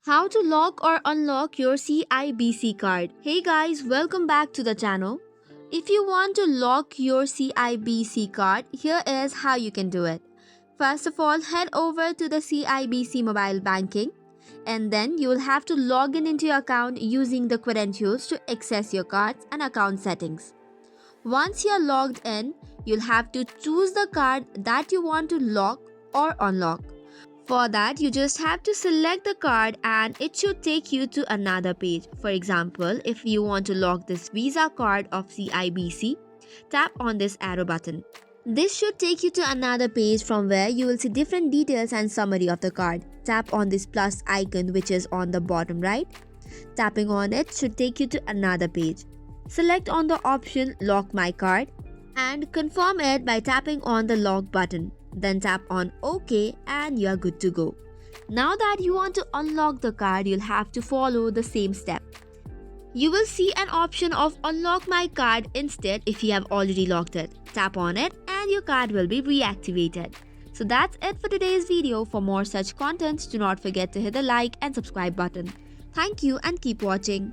How to lock or unlock your CIBC card. Hey guys, welcome back to the channel. If you want to lock your CIBC card, here is how you can do it. First of all, head over to the CIBC mobile banking and then you will have to log in into your account using the credentials to access your cards and account settings. Once you are logged in, you'll have to choose the card that you want to lock or unlock. For that, you just have to select the card and it should take you to another page. For example, if you want to lock this Visa card of CIBC, tap on this arrow button. This should take you to another page from where you will see different details and summary of the card. Tap on this plus icon which is on the bottom right. Tapping on it should take you to another page. Select on the option Lock My Card and confirm it by tapping on the lock button. Then tap on OK and you are good to go. Now that you want to unlock the card, you'll have to follow the same step. You will see an option of Unlock My Card instead if you have already locked it. Tap on it and your card will be reactivated. So that's it for today's video. For more such content, do not forget to hit the like and subscribe button. Thank you and keep watching.